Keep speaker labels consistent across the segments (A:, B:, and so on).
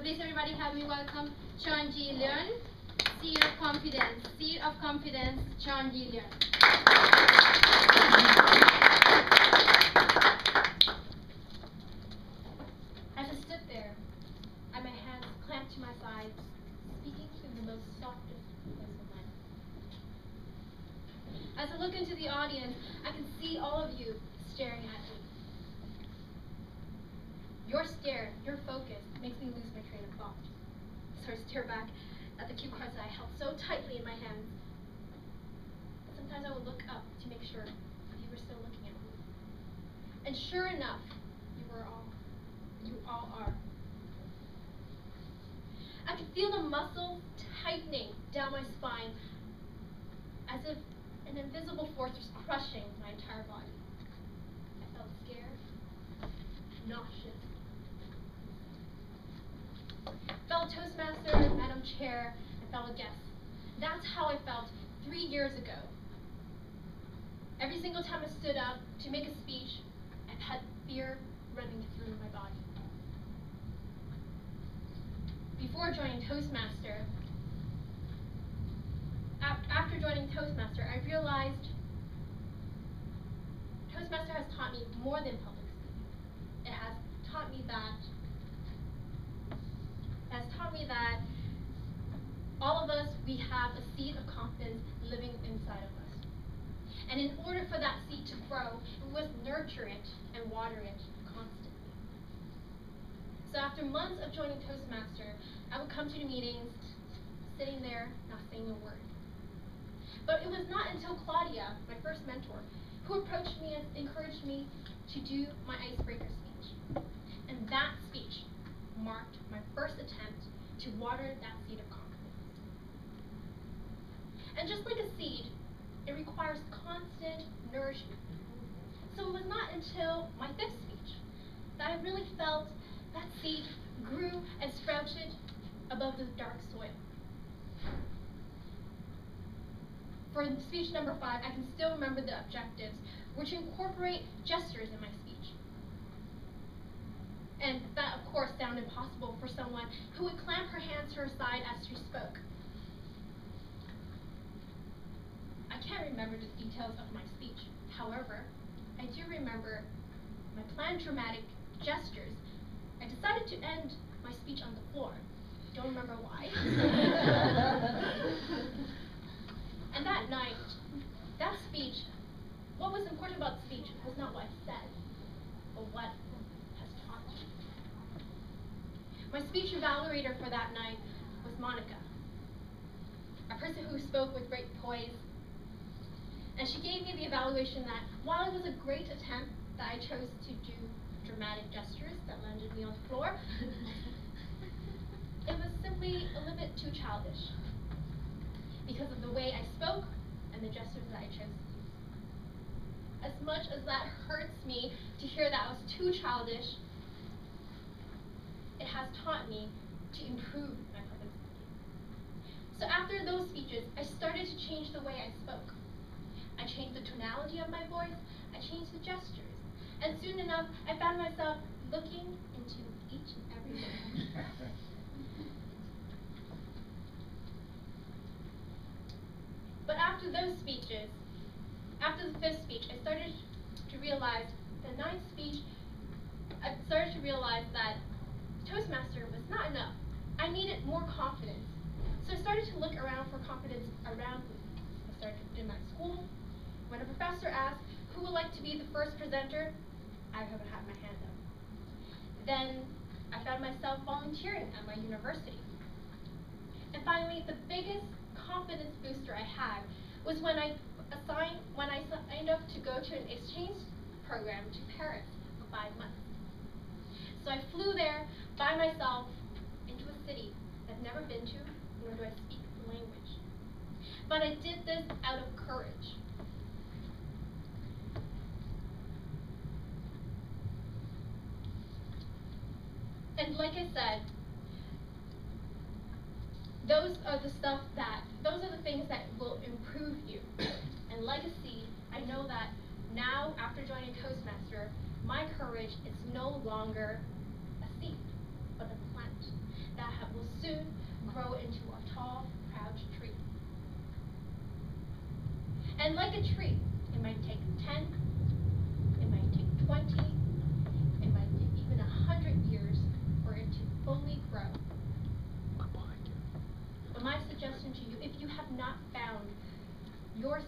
A: please everybody help me welcome Chung-Yi Leung, Seed of Confidence. Seed of Confidence, Chung-Yi Leung. As I stood there, and my hands clamped to my sides, speaking in the most softest voice of mine. As I look into the audience, I can see all of you staring at me. Your stare, your focus, makes me lose my train of thought. So I stare back at the cue cards that I held so tightly in my hands. But sometimes I would look up to make sure if you were still looking at me. And sure enough, you all are. I could feel the muscles tightening down my spine as if an invisible force was crushing my entire body. I felt scared, nauseous. Fellow Toastmaster, Madam Chair, and fellow guests. That's how I felt 3 years ago. Every single time I stood up to make a speech, I had fear running through my body. Before joining Toastmaster, after joining Toastmaster, I realized Toastmaster has taught me more than public speaking. It has taught me that all of us, we have a seed of confidence living inside of us. And in order for that seed to grow, we must nurture it and water it constantly. So after months of joining Toastmaster, I would come to the meetings, sitting there, not saying a word. But it was not until Claudia, my first mentor, who approached me and encouraged me to do my icebreaker speech. And that speech marked my first attempt to water that seed of confidence. And just like a seed, it requires constant nourishment. So it was not until my fifth speech that I really felt that seed grew and sprouted above the dark soil. For speech number 5, I can still remember the objectives, which incorporate gestures in my speech. And that, of course, sounded impossible for someone who would clamp her hands to her side as she spoke. I can't remember the details of my speech. However, I do remember my planned dramatic gestures. I decided to end my speech on the floor. Don't remember why. And that night, that speech, what was important about the speech was not what I said, but what has taught me. My speech evaluator for that night was Monica, a person who spoke with great poise. And she gave me the evaluation that while it was a great attempt that I chose to do dramatic gestures that landed me on the floor, it was simply a little bit too childish because of the way I spoke and the gestures that I chose to use. As much as that hurts me to hear that I was too childish, it has taught me to improve my public speaking. So after those speeches, I started to change the way I spoke. I changed the tonality of my voice, I changed the gestures, and soon enough, I found myself looking into each and every one. But after those speeches, after the fifth speech, I started to realize the ninth speech, I started to realize that Toastmaster was not enough. I needed more confidence. So I started to look around for confidence around me. I started in my school. When a professor asked who would like to be the first presenter, I haven't had my hand up. Then I found myself volunteering at my university. And finally, the biggest confidence booster I had was when I signed up to go to an exchange program to Paris for 5 months. So I flew there by myself into a city I've never been to, nor do I speak the language. But I did this out of courage. And like I said, those are the things that will improve you. And like a seed, I know that now, after joining Toastmaster, my courage is no longer a seed, but a plant grow into a tall, proud tree. And like a tree, it might take 10, it might take 20, it might take even 100 years for it to fully grow. But my suggestion to you, if you have not found your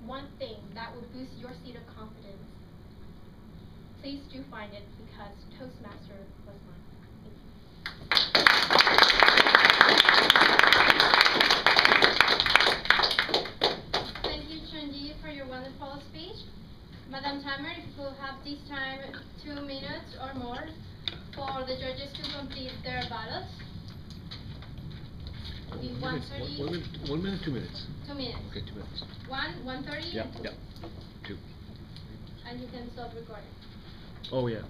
A: one thing that will boost your seed of confidence, please do find it, because Toastmaster was mine.
B: Thank you, Chung-Yi, for your wonderful speech. Madam Timer, if you will have this time 2 minutes or more for the judges to complete their ballots.
C: 1 minute, 2 minutes.
B: 2 minutes.
C: Okay, 2 minutes.
B: 1:30.
C: Yeah, yeah. 2.
B: And you can stop recording.
C: Oh, yeah.